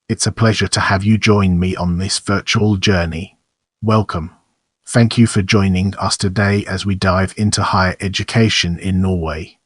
It's a pleasure to have you join me on this virtual journey. Welcome. Thank you for joining us today as we dive into higher education in Norway.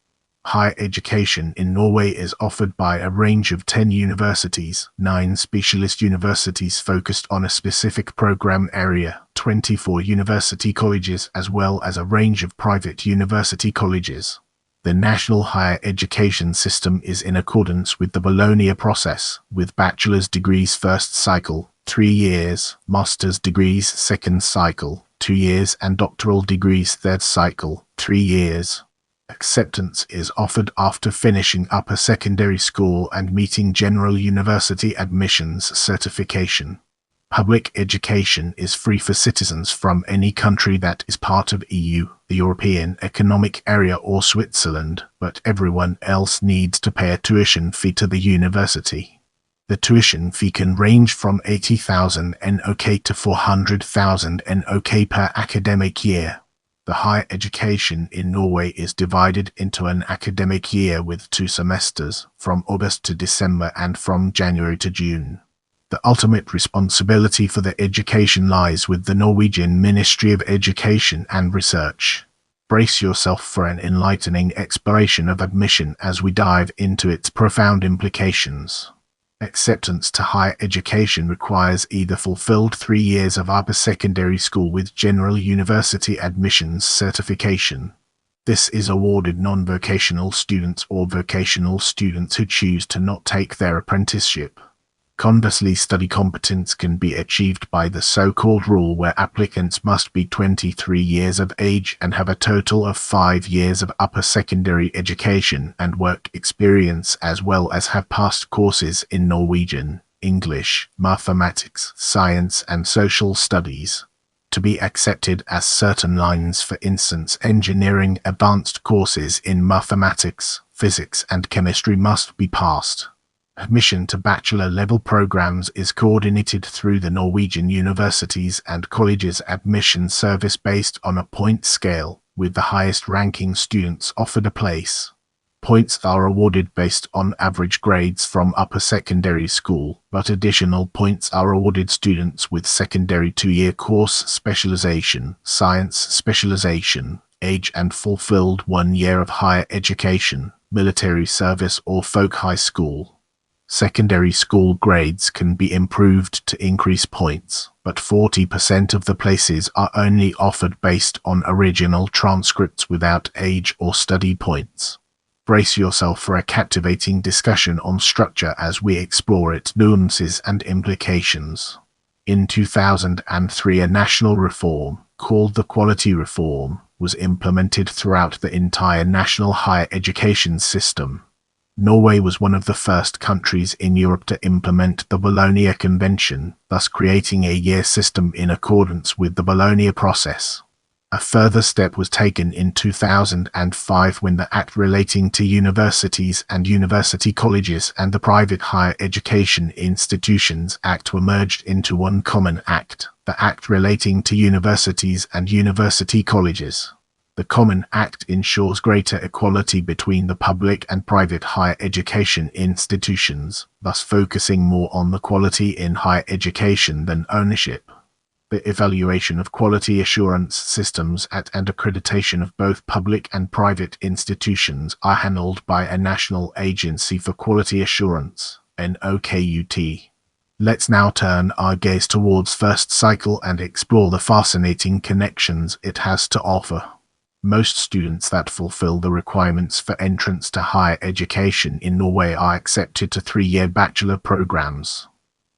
Higher education in Norway is offered by a range of 10 universities, 9 specialist universities focused on a specific program area, 24 university colleges, as well as a range of private university colleges. The national higher education system is in accordance with the Bologna process, with bachelor's degrees first cycle, 3 years, master's degrees second cycle, 2 years, and doctoral degrees third cycle, 3 years. Acceptance is offered after finishing upper secondary school and meeting general university admissions certification. Public education is free for citizens from any country that is part of EU, the European Economic Area, or Switzerland, but everyone else needs to pay a tuition fee to the university. The tuition fee can range from 80,000 NOK to 400,000 NOK per academic year. The higher education in Norway is divided into an academic year with 2 semesters, from August to December and from January to June. The ultimate responsibility for the education lies with the Norwegian Ministry of Education and Research. Brace yourself for an enlightening exploration of admission as we dive into its profound implications. Acceptance to higher education requires either fulfilled 3 years of upper secondary school with general university admissions certification. This is awarded non-vocational students or vocational students who choose to not take their apprenticeship. Conversely, study competence can be achieved by the so-called rule, where applicants must be 23 years of age and have a total of 5 years of upper secondary education and work experience, as well as have passed courses in Norwegian, English, mathematics, science, and social studies. To be accepted as certain lines, for instance engineering, advanced courses in mathematics, physics, and chemistry must be passed. Admission to bachelor-level programs is coordinated through the Norwegian Universities and Colleges Admission Service based on a point scale, with the highest-ranking students offered a place. Points are awarded based on average grades from upper secondary school, but additional points are awarded students with secondary 2-year course specialization, science specialization, age, and fulfilled 1 year of higher education, military service, or folk high school. Secondary school grades can be improved to increase points, but 40% of the places are only offered based on original transcripts without age or study points. Brace yourself for a captivating discussion on structure as we explore its nuances and implications. In 2003, a national reform, called the Quality Reform, was implemented throughout the entire national higher education system. Norway was one of the first countries in Europe to implement the Bologna Convention, thus creating a year system in accordance with the Bologna process. A further step was taken in 2005 when the Act relating to universities and university colleges and the Private Higher Education Institutions Act were merged into one common act, the Act relating to universities and university colleges. The Common Act ensures greater equality between the public and private higher education institutions, thus focusing more on the quality in higher education than ownership. The evaluation of quality assurance systems and accreditation of both public and private institutions are handled by a National Agency for Quality Assurance, NOKUT. Let's now turn our gaze towards first cycle and explore the fascinating connections it has to offer. Most students that fulfill the requirements for entrance to higher education in Norway are accepted to 3-year bachelor programs.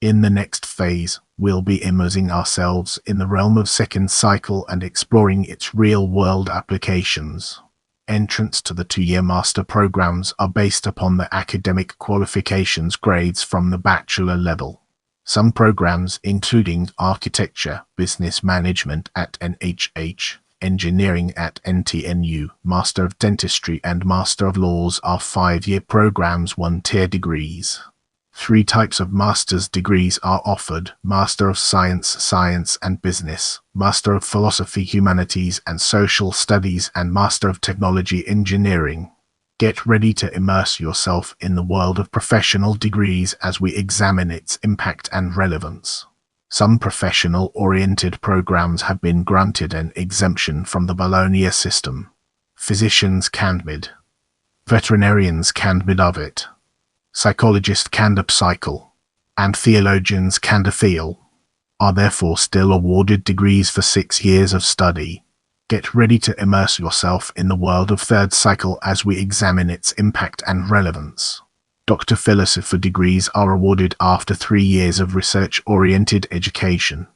In the next phase, we'll be immersing ourselves in the realm of second cycle and exploring its real-world applications. Entrance to the 2-year master programs are based upon the academic qualifications grades from the bachelor level. Some programs, including architecture, business management at NHH, engineering at NTNU, Master of Dentistry and Master of Laws, are 5-year programs, 1-tier degrees. 3 types of master's degrees are offered: Master of Science, Science and Business, Master of Philosophy, Humanities and Social Studies, and Master of Technology, Engineering. Get ready to immerse yourself in the world of professional degrees as we examine its impact and relevance. Some professional-oriented programs have been granted an exemption from the Bologna system. Physicians CandMed, veterinarians CandMed of it, psychologists CandPsychol, and theologians CandPhil are therefore still awarded degrees for 6 years of study. Get ready to immerse yourself in the world of third cycle as we examine its impact and relevance. Dr. Philosopher degrees are awarded after 3 years of research-oriented education.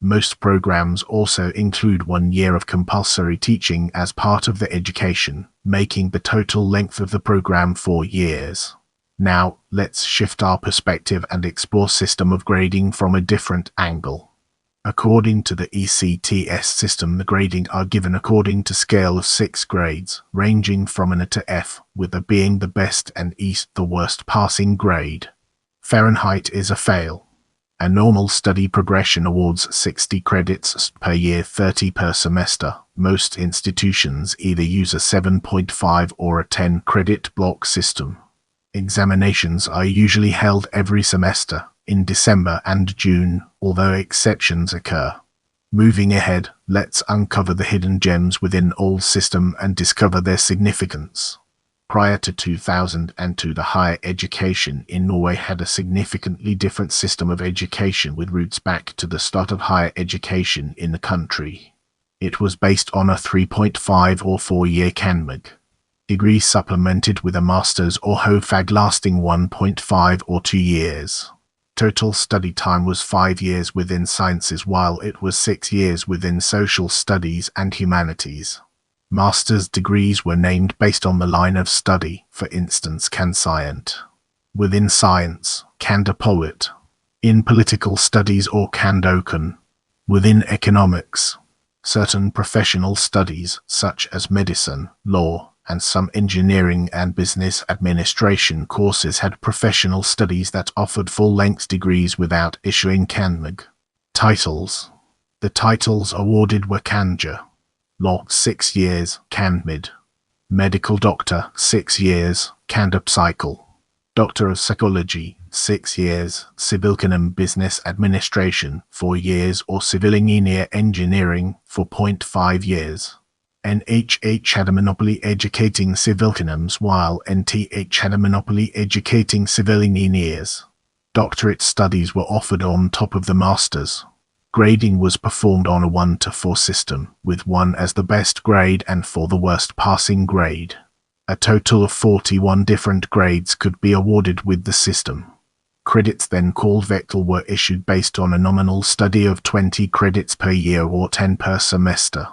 Most programs also include 1 year of compulsory teaching as part of the education, making the total length of the program 4 years. Now, let's shift our perspective and explore system of grading from a different angle. According to the ECTS system, the grading are given according to scale of 6 grades, ranging from an A to F, with A being the best and E the worst passing grade. Fahrenheit is a fail. A normal study progression awards 60 credits per year, 30 per semester. Most institutions either use a 7.5 or a 10 credit block system. Examinations are usually held every semester, in December and June, although exceptions occur. Moving ahead, let's uncover the hidden gems within old system and discover their significance. Prior to 2002, the higher education in Norway had a significantly different system of education with roots back to the start of higher education in the country. It was based on a 3.5 or 4-year CandMed degree supplemented with a master's or HOFAG lasting 1.5 or 2 years. Total study time was 5 years within sciences, while it was 6 years within social studies and humanities. Master's degrees were named based on the line of study, for instance CandScient. Within science, CandPolit. In political studies or CandOcon. Within economics, certain professional studies such as medicine, law, and some engineering and business administration courses had professional studies that offered full-length degrees without issuing CandMed titles. The titles awarded were Candja, Law 6 years, CandMed, Medical Doctor 6 years, CandPsychol, Doctor of Psychology 6 years, Civilcanem Business Administration 4 years, or Civil Engineer Engineering 4.5 years. NHH had a monopoly educating civilcanems, while NTH had a monopoly educating civil engineers. Doctorate studies were offered on top of the masters. Grading was performed on a 1 to 4 system, with 1 as the best grade and 4 the worst passing grade. A total of 41 different grades could be awarded with the system. Credits, then called Vectel, were issued based on a nominal study of 20 credits per year or 10 per semester.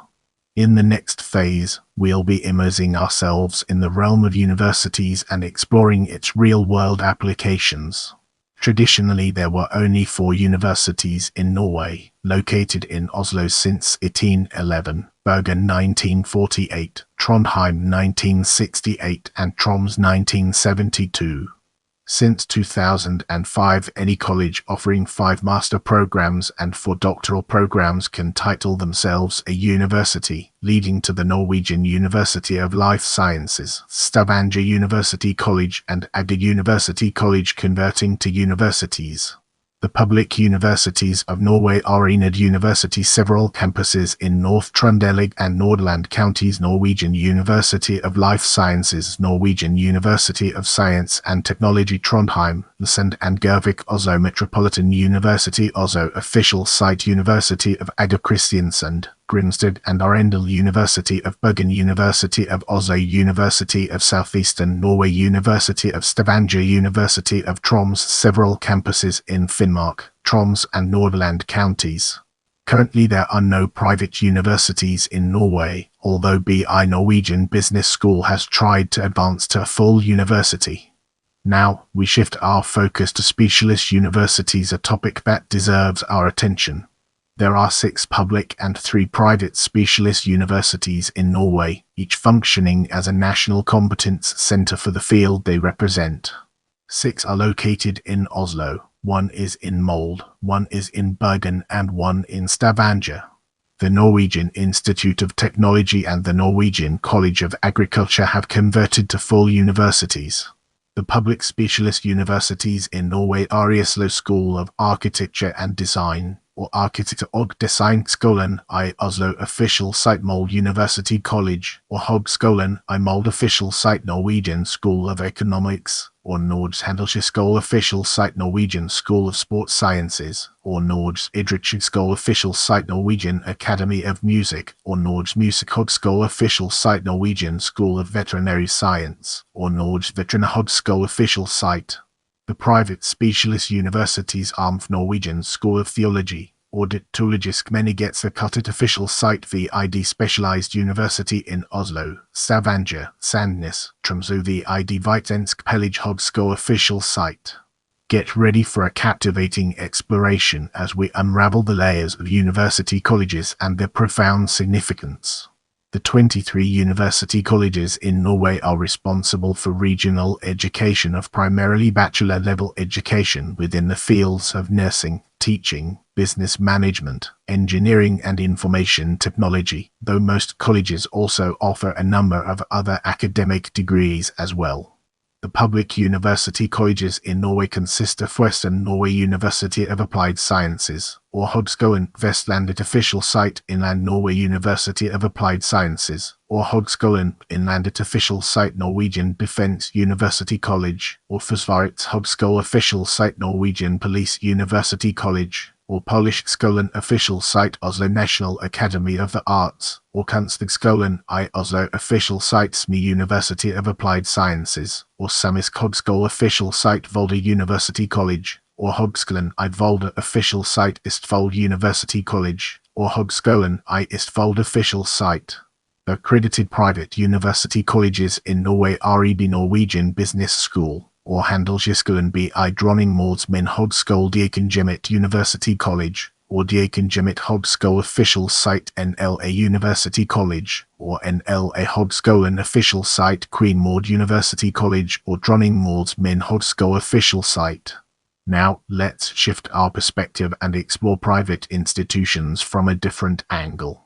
In the next phase, we'll be immersing ourselves in the realm of universities and exploring its real-world applications. Traditionally, there were only 4 universities in Norway, located in Oslo since 1811, Bergen 1948, Trondheim 1968, and Troms 1972. Since 2005, any college offering 5 master programs and 4 doctoral programs can title themselves a university, leading to the Norwegian University of Life Sciences, Stavanger University College, and Agder University College converting to universities. The public universities of Norway are Enid University, several campuses in North Trøndelag and Nordland counties, Norwegian University of Life Sciences, Norwegian University of Science and Technology Trondheim, Lesend and Gervik, Oslo Metropolitan University Oslo, official site University of Agder Kristiansand, Grimstad and Arendal, University of Bergen, University of Oslo, University of Southeastern Norway, University of Stavanger, University of Troms, several campuses in Finnmark, Troms and Nordland counties. Currently there are no private universities in Norway, although BI Norwegian Business School has tried to advance to a full university. Now, we shift our focus to specialist universities, a topic that deserves our attention. There are 6 public and 3 private specialist universities in Norway, each functioning as a national competence centre for the field they represent. 6 are located in Oslo, 1 is in Molde, 1 is in Bergen, and 1 in Stavanger. The Norwegian Institute of Technology and the Norwegian College of Agriculture have converted to full universities. The public specialist universities in Norway are Oslo School of Architecture and Design, or Architect- og Designskolen I Oslo Official Site Mold University College, or Hogskolen I Mold Official Site Norwegian School of Economics, or Norges Handelshøyskole Official Site Norwegian School of Sports Sciences, or Norges Idrettshøyskole Official Site Norwegian Academy of Music, or Norges Musikkhøgskole Official Site Norwegian School of Veterinary Science, or Norges Veterinærhøgskole Official Site. The private specialist universities Armf Norwegian School of Theology, or Det teologiske Menighetsinstituttet Official Site VID Specialized University in Oslo, Stavanger, Sandnes, Tromsø VID Vitensk Pellage Hogskole Official Site. Get ready for a captivating exploration as we unravel the layers of university colleges and their profound significance. The 23 university colleges in Norway are responsible for regional education of primarily bachelor-level education within the fields of nursing, teaching, business management, engineering and information technology, though most colleges also offer a number of other academic degrees as well. The public university colleges in Norway consist of Western Norway University of Applied Sciences, or Hogskolen Vestlandet Official Site Inland Norway University of Applied Sciences, or Hogskolen Innlandet Official Site Norwegian Defence University College, or Forsvarets Hogskole Official Site Norwegian Police University College, or Polishskolen Official Site Oslo National Academy of the Arts, or Kunsthøgskolen I Oslo Official Site SMI University of Applied Sciences, or Samisk Hogskole Official Site Volda University College, or Hogskolen I Volda Official Site Istfold University College, or Hogskolen I Istfold Official Site. The accredited private university colleges in Norway are EB Norwegian Business School, or Handelshøyskolen BI Dronningmauds Min Hogskole Diakonhjemmet University College, or Diakonhjemmet Hogskole Official Site NLA University College, or NLA Hogskolen Official Site Queen Maud University College, or Dronningmauds Min Hogskole Official Site. Now, let's shift our perspective and explore private institutions from a different angle.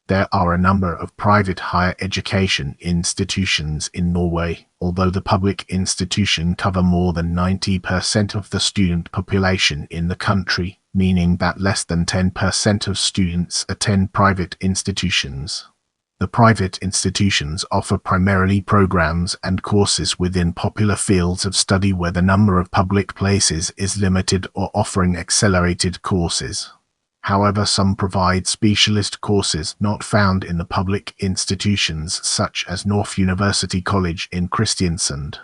There are a number of private higher education institutions in Norway, although the public institutions cover more than 90% of the student population in the country, meaning that less than 10% of students attend private institutions. The private institutions offer primarily programs and courses within popular fields of study where the number of public places is limited, or offering accelerated courses. However, some provide specialist courses not found in the public institutions, such as North University College in Kristiansand.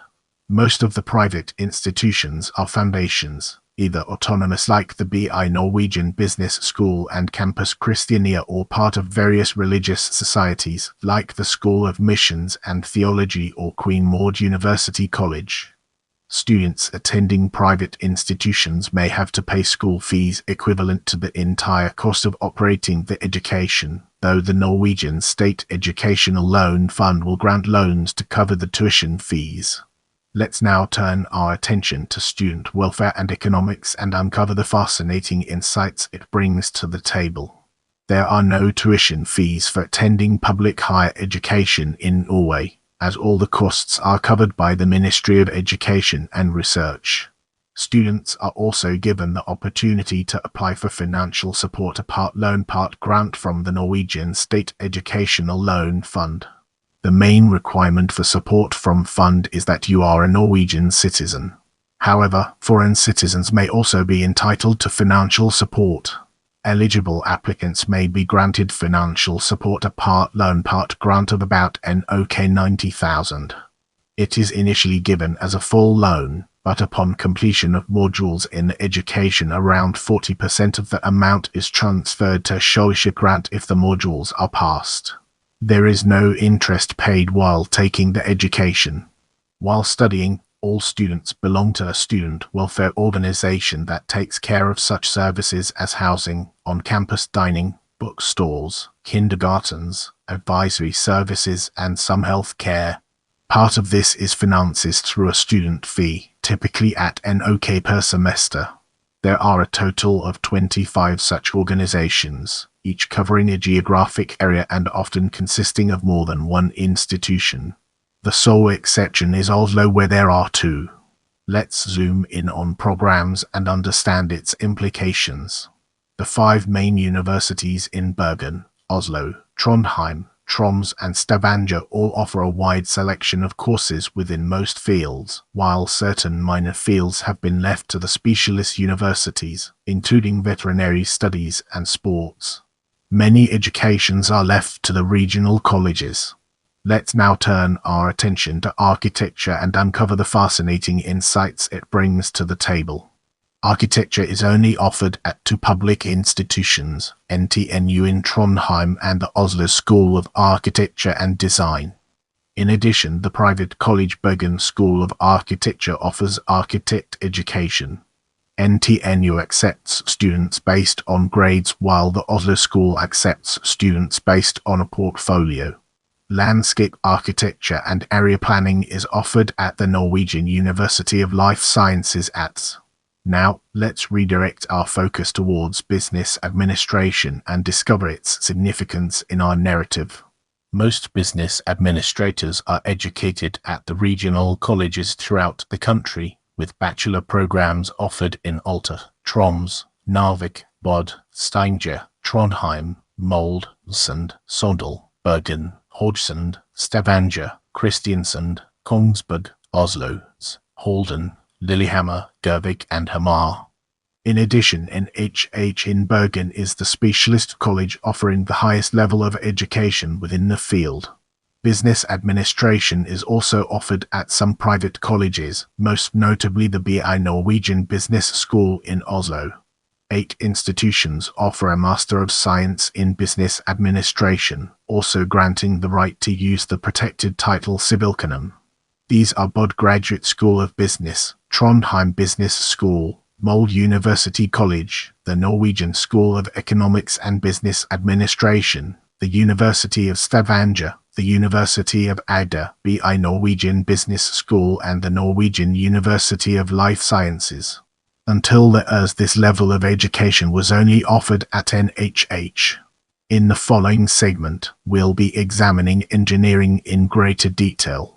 Most of the private institutions are foundations, either autonomous like the BI Norwegian Business School and Campus Christiania, or part of various religious societies like the School of Missions and Theology or Queen Maud University College. Students attending private institutions may have to pay school fees equivalent to the entire cost of operating the education, though the Norwegian State Educational Loan Fund will grant loans to cover the tuition fees. Let's now turn our attention to student welfare and economics and uncover the fascinating insights it brings to the table. There are no tuition fees for attending public higher education in Norway, as all the costs are covered by the Ministry of Education and Research. Students are also given the opportunity to apply for financial support, a part loan part grant from the Norwegian State Educational Loan Fund. The main requirement for support from fund is that you are a Norwegian citizen. However, foreign citizens may also be entitled to financial support. Eligible applicants may be granted financial support, a part loan part grant of about NOK 90,000. It is initially given as a full loan, but upon completion of modules in education around 40% of the amount is transferred to scholarship grant if the modules are passed. There is no interest paid while taking the education. While studying, all students belong to a student welfare organization that takes care of such services as housing, on-campus dining, bookstores, kindergartens, advisory services, and some health care. Part of this is financed through a student fee, typically at NOK per semester. There are a total of 25 such organizations, each covering a geographic area and often consisting of more than one institution. The sole exception is Oslo, where there are two. Let's zoom in on programs and understand its implications. The 5 main universities in Bergen, Oslo, Trondheim, Troms and Stavanger all offer a wide selection of courses within most fields, while certain minor fields have been left to the specialist universities, including veterinary studies and sports. Many educations are left to the regional colleges. Let's now turn our attention to architecture and uncover the fascinating insights it brings to the table. Architecture is only offered at 2 public institutions, NTNU in Trondheim and the Oslo School of Architecture and Design. In addition, the private college Bergen School of Architecture offers architect education. NTNU accepts students based on grades, while the Oslo School accepts students based on a portfolio. Landscape architecture and area planning is offered at the Norwegian University of Life Sciences ATS. Now, let's redirect our focus towards business administration and discover its significance in our narrative. Most business administrators are educated at the regional colleges throughout the country, with bachelor programs offered in Alta, Troms, Narvik, Bod, Steinkjer, Trondheim, Molde, Sund, Sondal, Bergen, Haugesund, Stavanger, Kristiansand, Kongsberg, Oslo, Halden, Lillehammer, Gervik and Hamar. In addition, NHH in Bergen is the specialist college offering the highest level of education within the field. Business administration is also offered at some private colleges, most notably the BI Norwegian Business School in Oslo. 8 institutions offer a Master of Science in Business Administration, also granting the right to use the protected title Sivilkanum. These are Bod Graduate School of Business, Trondheim Business School, Molde University College, the Norwegian School of Economics and Business Administration, the University of Stavanger, the University of Agder, BI Norwegian Business School and the Norwegian University of Life Sciences. Until this level of education was only offered at NHH. In the following segment, we'll be examining engineering in greater detail.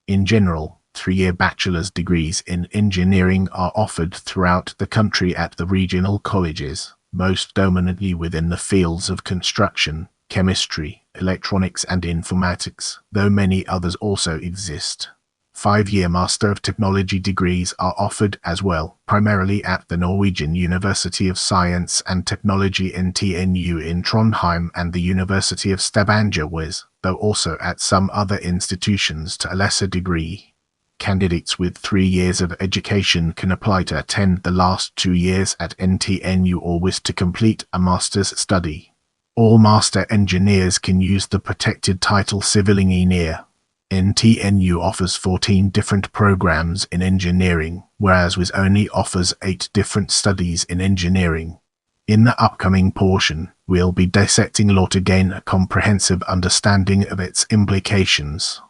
In general, 3-year bachelor's degrees in engineering are offered throughout the country at the regional colleges, most dominantly within the fields of construction, chemistry, electronics and informatics, though many others also exist. 5-year Master of Technology degrees are offered as well, primarily at the Norwegian University of Science and Technology NTNU in Trondheim and the University of Stavanger WIS, though also at some other institutions to a lesser degree. Candidates with 3 years of education can apply to attend the last 2 years at NTNU or WIS to complete a master's study. All master engineers can use the protected title Civil Engineer. NTNU offers 14 different programs in engineering, whereas WIS only offers 8 different studies in engineering. In the upcoming portion, we'll be dissecting law to gain a comprehensive understanding of its implications.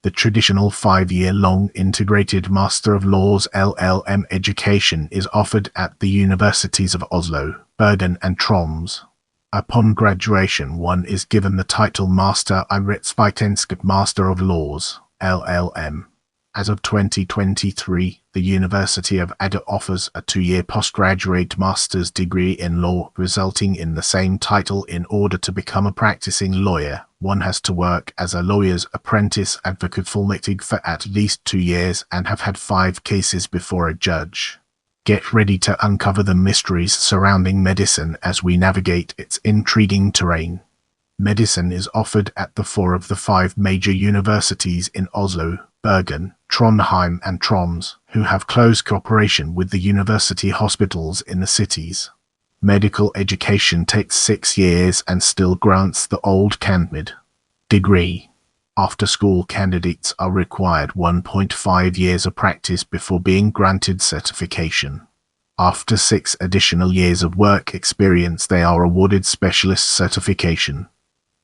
The traditional 5-year-long Integrated Master of Laws LLM education is offered at the universities of Oslo, Bergen and Troms. Upon graduation, one is given the title Master i Rettsvitenskap Master of Laws, LLM. As of 2023, the University of Agder offers a 2-year postgraduate master's degree in law, resulting in the same title. In order to become a practicing lawyer, one has to work as a lawyer's apprentice advocate fullmäktig for at least 2 years and have had 5 cases before a judge. Get ready to uncover the mysteries surrounding medicine as we navigate its intriguing terrain. Medicine is offered at the 4 of the 5 major universities in Oslo, Bergen, Trondheim and Troms, who have close cooperation with the university hospitals in the cities. Medical education takes 6 years and still grants the old candid degree. After-school candidates are required 1.5 years of practice before being granted certification. After 6 additional years of work experience, they are awarded specialist certification.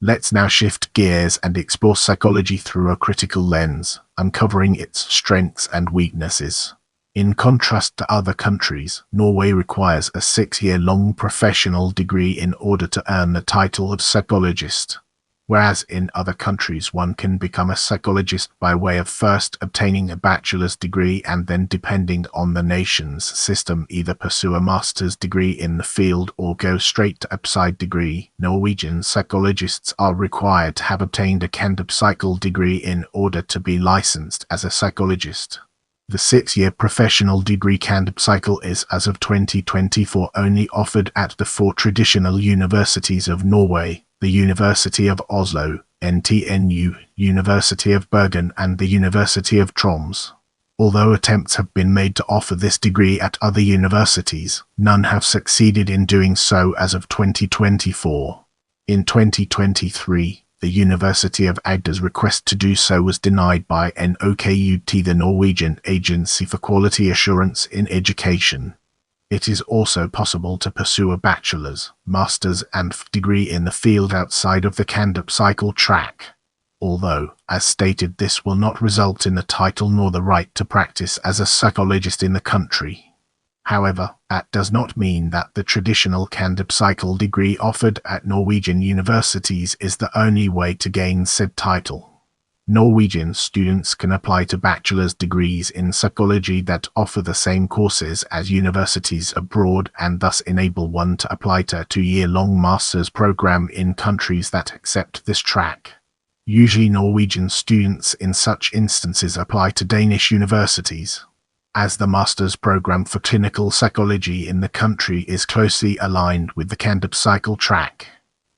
Let's now shift gears and explore psychology through a critical lens, uncovering its strengths and weaknesses. In contrast to other countries, Norway requires a 6-year-long professional degree in order to earn the title of psychologist, whereas in other countries one can become a psychologist by way of first obtaining a bachelor's degree and then, depending on the nation's system, either pursue a master's degree in the field or go straight to a psych degree. Norwegian psychologists are required to have obtained a candipsychol degree in order to be licensed as a psychologist. The 6-year professional degree candipsychol is, as of 2024, only offered at the 4 traditional universities of Norway: the University of Oslo, NTNU, University of Bergen and the University of Troms. Although attempts have been made to offer this degree at other universities, none have succeeded in doing so as of 2024. In 2023, the University of Agder's request to do so was denied by NOKUT, the Norwegian Agency for Quality Assurance in Education. It is also possible to pursue a bachelor's, master's and degree in the field outside of the candipsychol track. Although, as stated, this will not result in the title nor the right to practice as a psychologist in the country. However, that does not mean that the traditional candipsychol degree offered at Norwegian universities is the only way to gain said title. Norwegian students can apply to bachelor's degrees in psychology that offer the same courses as universities abroad and thus enable one to apply to a 2-year-long master's program in countries that accept this track. Usually Norwegian students in such instances apply to Danish universities, as the master's program for clinical psychology in the country is closely aligned with the candipsychol track.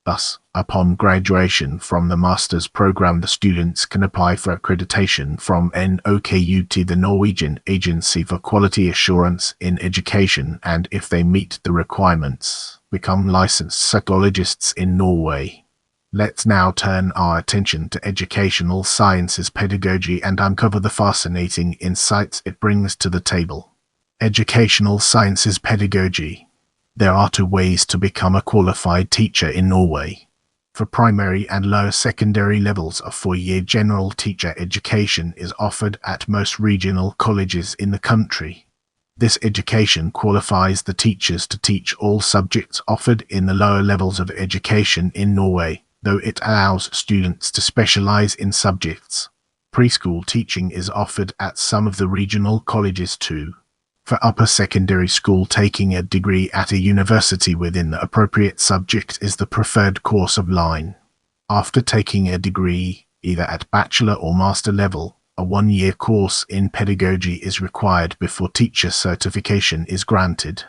Thus, upon graduation from the master's program, the students can apply for accreditation from NOKUT, the Norwegian Agency for Quality Assurance in Education, and if they meet the requirements, become licensed psychologists in Norway. Let's now turn our attention to educational sciences pedagogy and uncover the fascinating insights it brings to the table. Educational sciences pedagogy. There are 2 ways to become a qualified teacher in Norway. For primary and lower secondary levels, a 4-year general teacher education is offered at most regional colleges in the country. This education qualifies the teachers to teach all subjects offered in the lower levels of education in Norway, though it allows students to specialize in subjects. Preschool teaching is offered at some of the regional colleges too. For upper secondary school, taking a degree at a university within the appropriate subject is the preferred course of line. After taking a degree, either at bachelor or master level, a 1-year course in pedagogy is required before teacher certification is granted.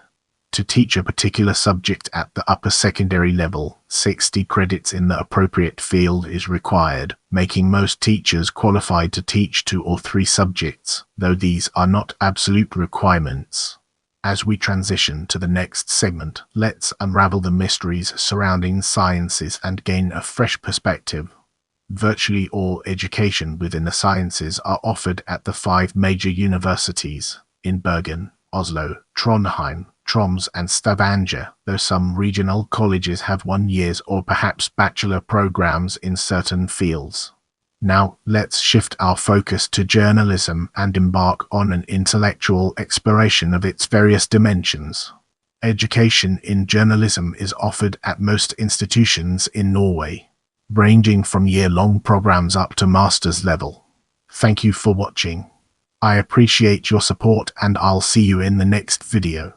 To teach a particular subject at the upper secondary level, 60 credits in the appropriate field is required, making most teachers qualified to teach 2 or 3 subjects, though these are not absolute requirements. As we transition to the next segment, let's unravel the mysteries surrounding sciences and gain a fresh perspective. Virtually all education within the sciences are offered at the 5 major universities, in Bergen, Oslo, Trondheim, Troms and Stavanger, though some regional colleges have 1 year's or perhaps bachelor programs in certain fields. Now, let's shift our focus to journalism and embark on an intellectual exploration of its various dimensions. Education in journalism is offered at most institutions in Norway, ranging from year-long programs up to master's level. Thank you for watching. I appreciate your support and I'll see you in the next video.